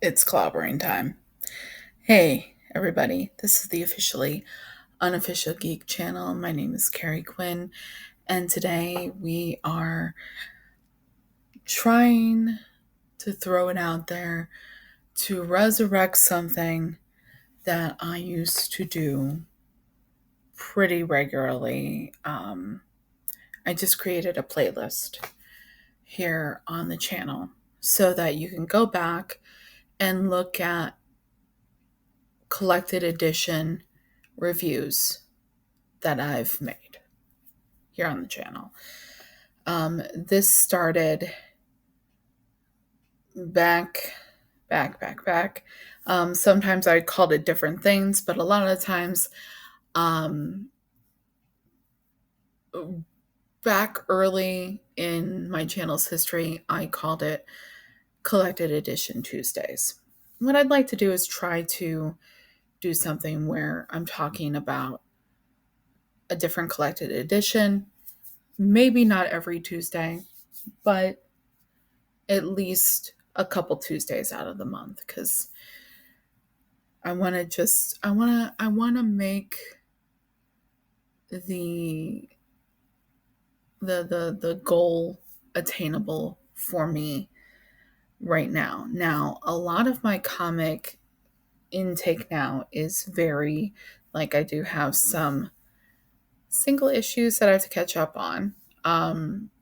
It's clobbering time. Hey, everybody. This is the officially unofficial geek channel. My name is Carrie Quinn, and today we are trying to throw it out there to resurrect something that I used to do pretty regularly. I just created a playlist here on the channel so that you can go back and look at collected edition reviews that I've made here on the channel. This started back, back. Sometimes I called it different things, but a lot of the times, um, back early in my channel's history, I called it Collected Edition Tuesdays. What I'd like to do is try to do something where I'm talking about a different collected edition, maybe not every Tuesday, but at least a couple Tuesdays out of the month because I want to make the the goal attainable for me right now. Now, a lot of my comic intake now is very like I do have some single issues that I have to catch up on.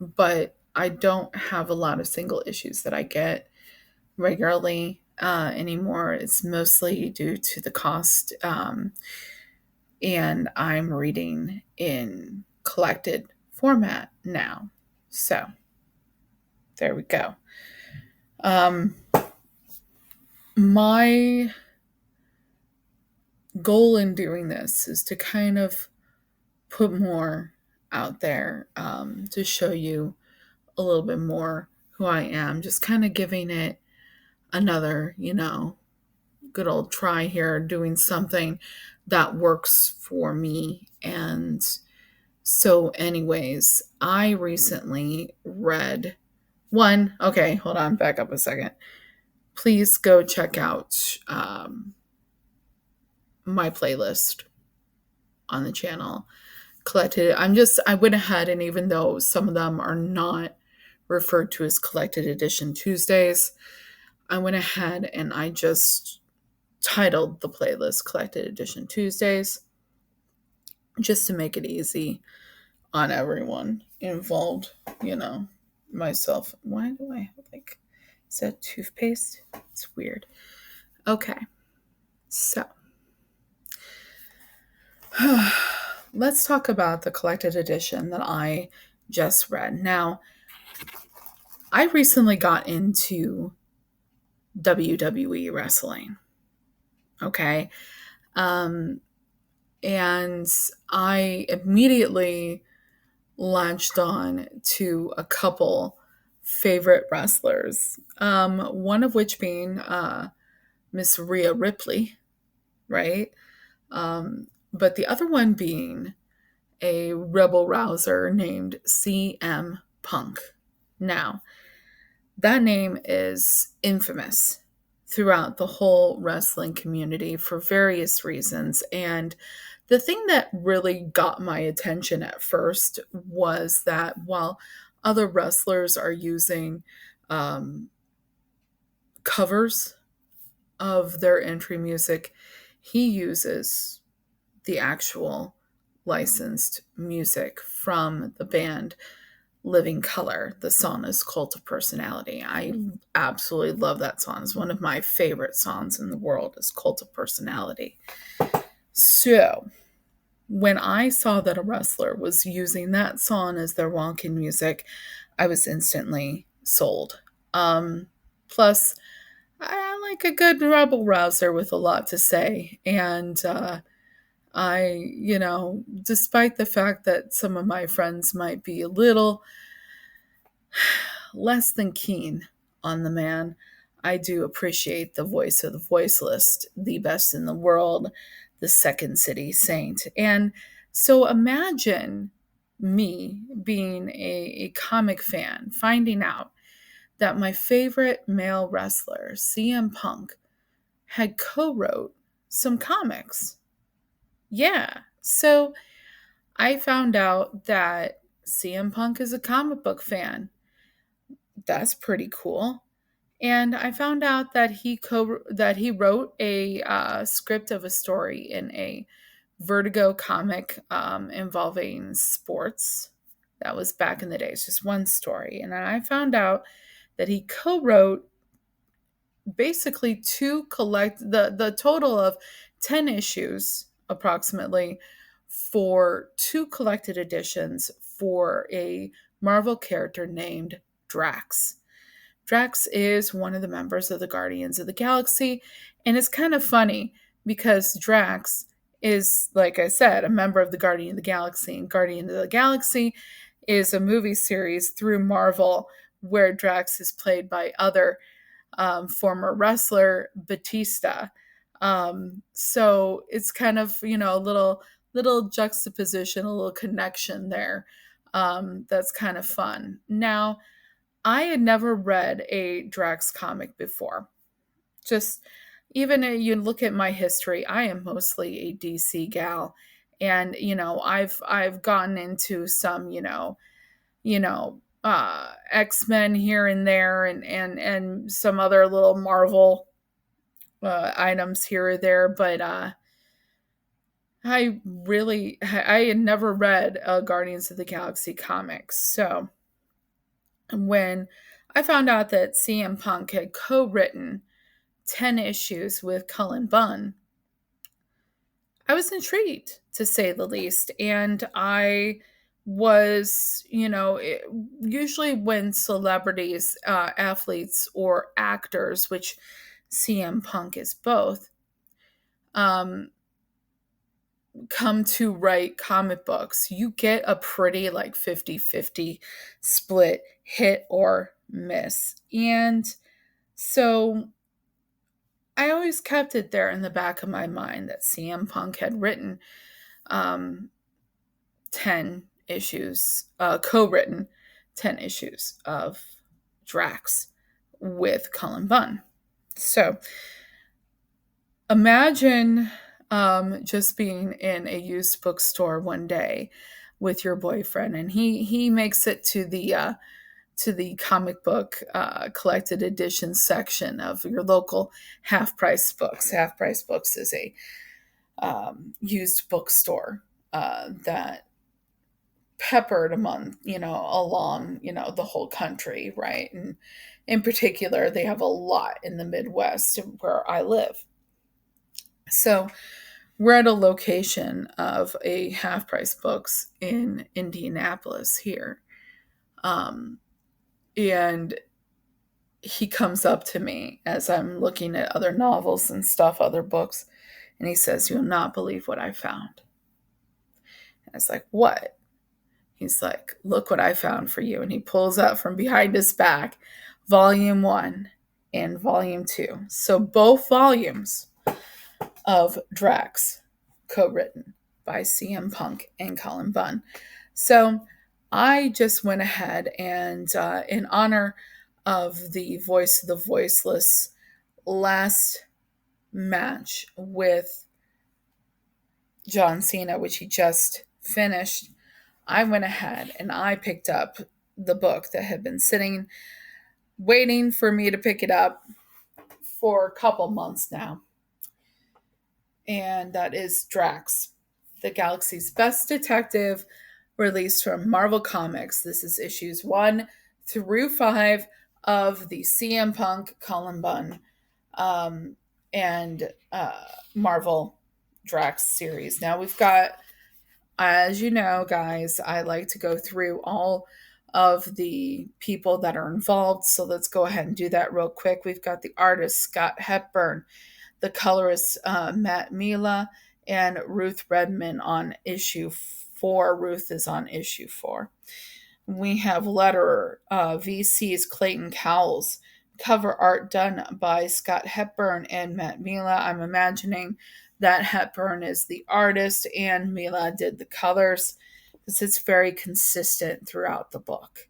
But I don't have a lot of single issues that I get regularly anymore. It's mostly due to the cost. And I'm reading in collected format now. So there we go. My goal in doing this is to kind of put more out there to show you a little bit more who I am, just kind of giving it another, good old try here, doing something that works for me. And so, anyways, I recently read one. Okay, hold on, back up a second. Please go check out my playlist on the channel. I went ahead, and even though some of them are not referred to as collected edition Tuesdays, I went ahead and I just titled the playlist Collected Edition Tuesdays just to make it easy on everyone involved, myself. Why do I have is that toothpaste? It's weird. Okay, so let's talk about the collected edition that I just read. Now, I recently got into WWE wrestling. Okay. Um, and I immediately latched on to a couple favorite wrestlers, one of which being Miss Rhea Ripley, right? But the other one being a rebel rouser named CM Punk. Now, that name is infamous throughout the whole wrestling community for various reasons. And the thing that really got my attention at first was that while other wrestlers are using um, covers of their entry music, he uses the actual licensed music from the band Living Color. The song is Cult of Personality. I absolutely love that song. It's one of my favorite songs in the world is Cult of Personality. So when I saw that a wrestler was using that song as their walk-in music, I was instantly sold. Plus, I like a good rebel rouser with a lot to say. And despite the fact that some of my friends might be a little less than keen on the man, I do appreciate the voice of the voiceless, the best in the world, the Second City Saint. And so imagine me being a comic fan, finding out that my favorite male wrestler, CM Punk, had co wrote some comics. Yeah. So I found out that CM Punk is a comic book fan. That's pretty cool. And I found out that he wrote a script of a story in a Vertigo comic involving sports. That was back in the day. It's just one story. And then I found out that he co-wrote basically the total of 10 issues approximately for two collected editions for a Marvel character named Drax. Drax is one of the members of the Guardians of the Galaxy, and it's kind of funny because Drax is, like I said, a member of the Guardian of the Galaxy, and Guardian of the Galaxy is a movie series through Marvel where Drax is played by other former wrestler Batista. So it's kind of, a little juxtaposition, a little connection there. That's kind of fun. Now, I had never read a Drax comic before. Just even you look at my history, I am mostly a DC gal, and I've gotten into some X-Men here and there, and some other little Marvel items here or there, but I had never read a Guardians of the Galaxy comics. So when I found out that CM Punk had co-written 10 issues with Cullen Bunn, I was intrigued, to say the least. And I was, usually when celebrities, athletes, or actors, which CM Punk is both, um, come to write comic books, you get a pretty like 50-50 split, hit or miss. And so I always kept it there in the back of my mind that CM Punk had written um, 10 issues, co written 10 issues of Drax with Cullen Bunn. So imagine just being in a used bookstore one day with your boyfriend, and he makes it to the comic book collected edition section of your local Half Price Books. Half Price Books is a used bookstore that peppered along the whole country, right? And in particular, they have a lot in the Midwest where I live. So we're at a location of a Half Price Books in Indianapolis here. And he comes up to me as I'm looking at other novels and stuff, other books, and he says, "You'll not believe what I found." And I was like, "What?" He's like, "Look what I found for you." And he pulls out from behind his back volume 1 and volume 2. So both volumes of Drax, co-written by CM Punk and Cullen Bunn. So I just went ahead and, in honor of the Voice of the Voiceless last match with John Cena, which he just finished, I went ahead and I picked up the book that had been sitting, waiting for me to pick it up for a couple months now. And that is Drax, the Galaxy's Best Detective, released from Marvel Comics. This is issues 1 through 5 of the CM Punk, Cullen Bunn, and Marvel Drax series. Now we've got, as you know, guys, I like to go through all of the people that are involved. So let's go ahead and do that real quick. We've got the artist Scott Hepburn, the colorist Matt Mila, and Ruth Redman on issue 4. Ruth is on issue 4. We have letterer VC's Clayton Cowles, cover art done by Scott Hepburn and Matt Mila. I'm imagining that Hepburn is the artist and Mila did the colors because it's very consistent throughout the book.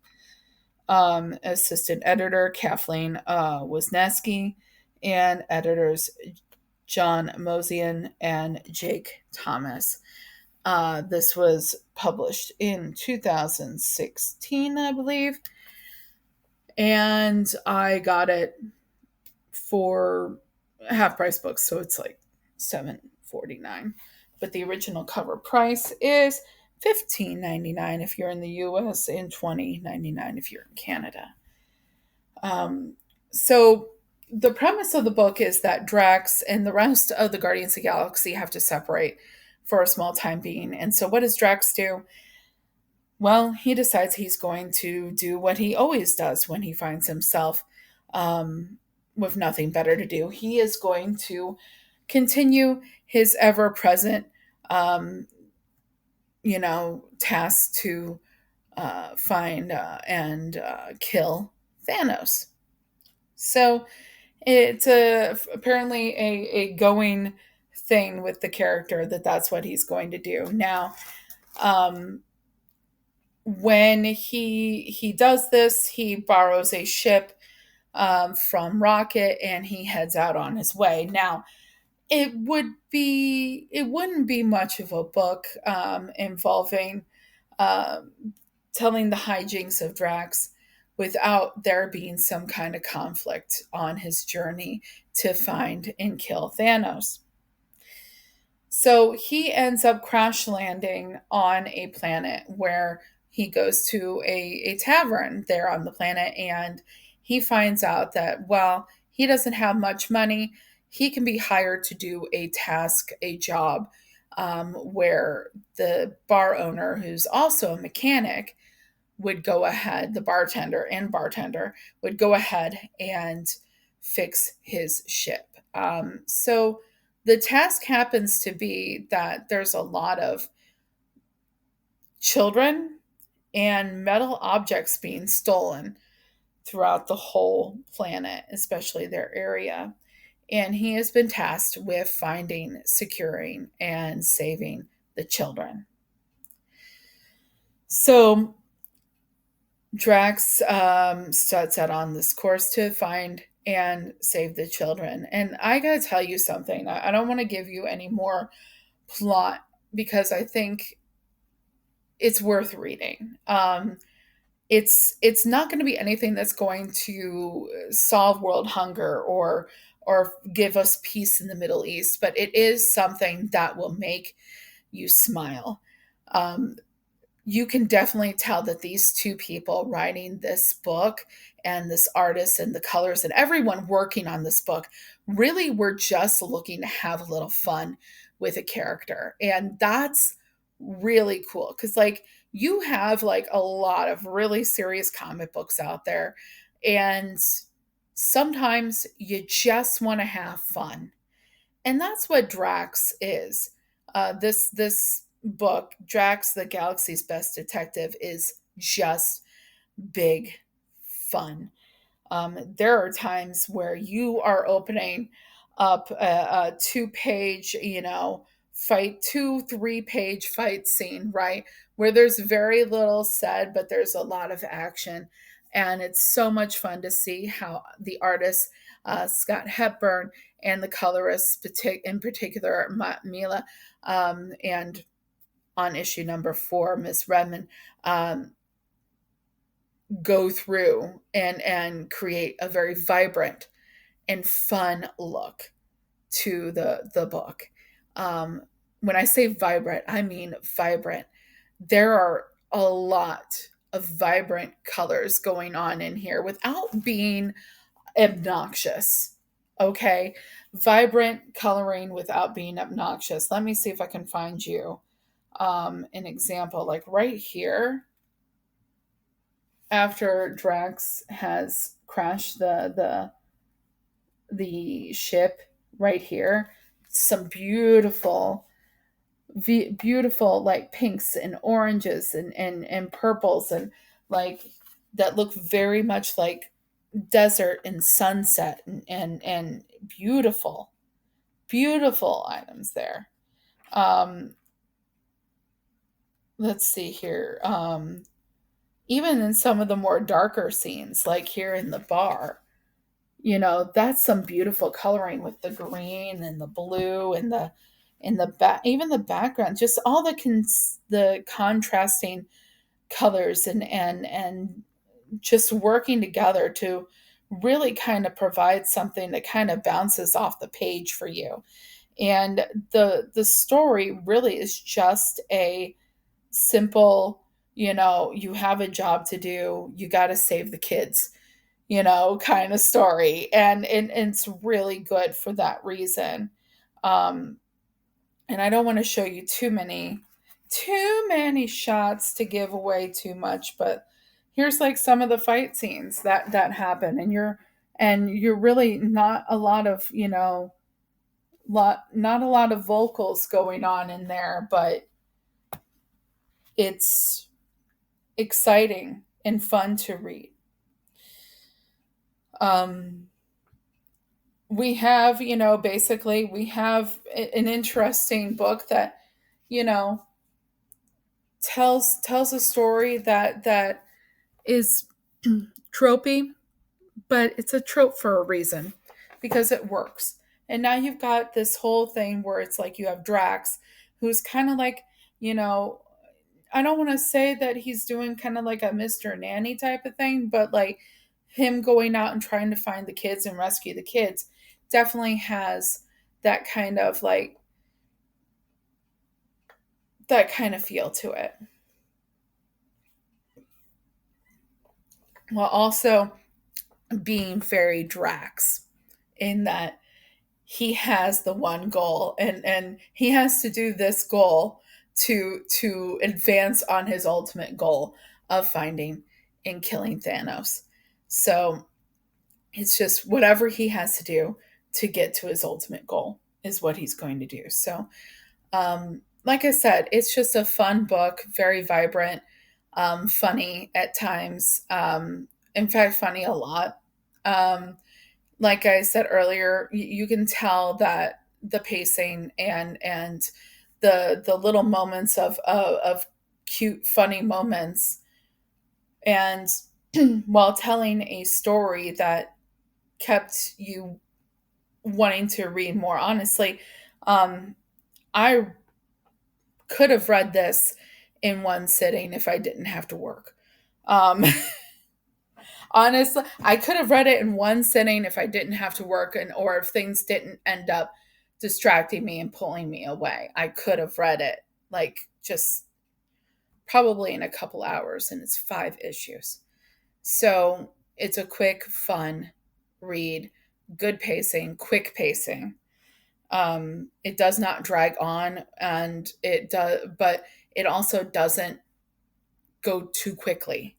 Assistant editor Kathleen Wisniewski, and editors John Mosian and Jake Thomas. This was published in 2016, I believe, and I got it for half price books, so it's like $7.49. But the original cover price is $15.99 if you're in the US and $20.99 if you're in Canada. Um, so the premise of the book is that Drax and the rest of the Guardians of the Galaxy have to separate for a small time being. And so what does Drax do? Well, he decides he's going to do what he always does when he finds himself um, with nothing better to do. He is going to continue his ever present, um, task to find and kill Thanos. So it's apparently a going thing with the character that that's what he's going to do. Now, um, when he does this, he borrows a ship from Rocket and he heads out on his way. Now, it wouldn't be much of a book involving um, telling the hijinks of Drax without there being some kind of conflict on his journey to find and kill Thanos. So he ends up crash landing on a planet where he goes to a tavern there on the planet, and he finds out that, well, he doesn't have much money. He can be hired to do a task, a job, where the bar owner, who's also a mechanic, would go ahead, the bartender would go ahead and fix his ship. So the task happens to be that there's a lot of children and metal objects being stolen throughout the whole planet, especially their area. And he has been tasked with finding, securing, and saving the children. So Drax sets out on this course to find and save the children. And I gotta tell you something. I don't want to give you any more plot because I think it's worth reading. It's not going to be anything that's going to solve world hunger or give us peace in the Middle East, but it is something that will make you smile. Um, you can definitely tell that these two people writing this book and this artist and the colors and everyone working on this book really were just looking to have a little fun with a character. And that's really cool because, like, you have like a lot of really serious comic books out there, and sometimes you just want to have fun, and that's what Drax is. This book, Drax, the Galaxy's Best Detective, is just big fun. There are times where you are opening up a two-page, fight, 2-3 page fight scene, right? Where there's very little said, but there's a lot of action. And it's so much fun to see how the artist, Scott Hepburn, and the colorist, in particular, Mila, and on issue number 4, Miss Redmond, go through and create a very vibrant and fun look to the book. Um, when I say vibrant, I mean vibrant. There are a lot of vibrant colors going on in here without being obnoxious. Okay, vibrant coloring without being obnoxious. Let me see if I can find you an example, like right here after Drax has crashed the ship right here. Some beautiful like pinks and oranges and purples and like that look very much like desert and sunset and beautiful items there. Um, let's see here. even in some of the more darker scenes, like here in the bar, that's some beautiful coloring with the green and the blue and the in the back, even the background, just all the contrasting colors and just working together to really kind of provide something that kind of bounces off the page for you. And the story really is just a simple, you have a job to do, you got to save the kids, kind of story. And it's really good for that reason. Um, and I don't want to show you too many shots to give away too much, but here's like some of the fight scenes that happen, and you're really not a lot of, not a lot of vocals going on in there, but it's exciting and fun to read. Um, we have, basically we have an interesting book that, you know, tells a story that is tropey, but it's a trope for a reason because it works. And now you've got this whole thing where it's like you have Drax, who's kind of like, you know, I don't want to say that he's doing kind of like a Mr. Nanny type of thing, but like him going out and trying to find the kids and rescue the kids definitely has that kind of like that kind of feel to it. While also being very Drax in that he has the one goal, and he has to do this goal to advance on his ultimate goal of finding and killing Thanos. So it's just whatever he has to do to get to his ultimate goal is what he's going to do. So like I said, it's just a fun book, very vibrant, funny at times. In fact, funny a lot. Um, like I said earlier, you can tell that the pacing and the little moments of cute, funny moments, and while telling a story that kept you wanting to read more. Honestly, I could have read this in one sitting if I didn't have to work. Um, honestly, I could have read it in one sitting if I didn't have to work, and or if things didn't end up distracting me and pulling me away. I could have read it like just probably in a couple hours, and it's 5 issues. So it's a quick, fun read, good pacing, quick pacing. It does not drag on, and it does, but it also doesn't go too quickly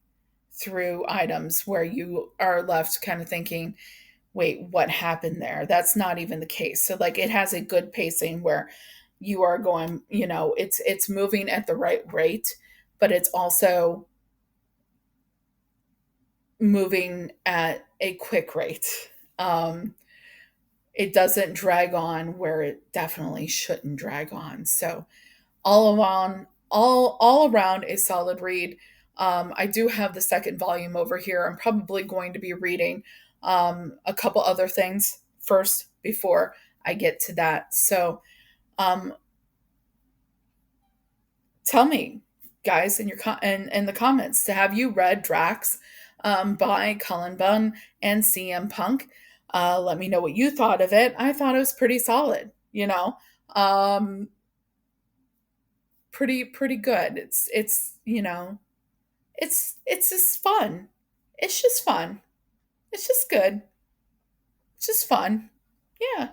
through items where you are left kind of thinking, wait, what happened there? That's not even the case. So like it has a good pacing where you are going, it's moving at the right rate, but it's also moving at a quick rate. Um, it doesn't drag on where it definitely shouldn't drag on. So all around a solid read. I do have the second volume over here. I'm probably going to be reading a couple other things first before I get to that. So um, tell me, guys, in the comments, to have you read Drax by Cullen Bunn and CM Punk? Let me know what you thought of it. I thought it was pretty solid. Um, pretty good. It's just fun. It's just fun. It's just good. It's just fun. Yeah.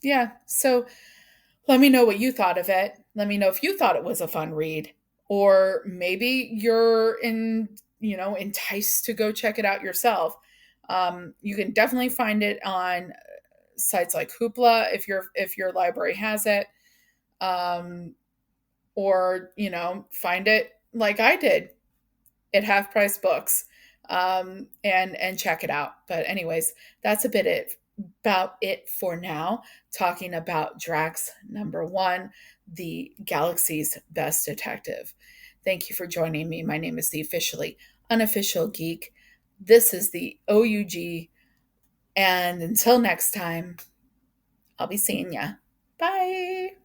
Yeah. So let me know what you thought of it. Let me know if you thought it was a fun read, or maybe you're enticed to go check it out yourself. You can definitely find it on sites like Hoopla if your library has it, or find it like I did at Half Price Books, and check it out. But anyways, that's about it for now. Talking about Drax #1, the Galaxy's Best Detective. Thank you for joining me. My name is the officially unofficial geek. This is the OUG. And until next time, I'll be seeing ya. Bye.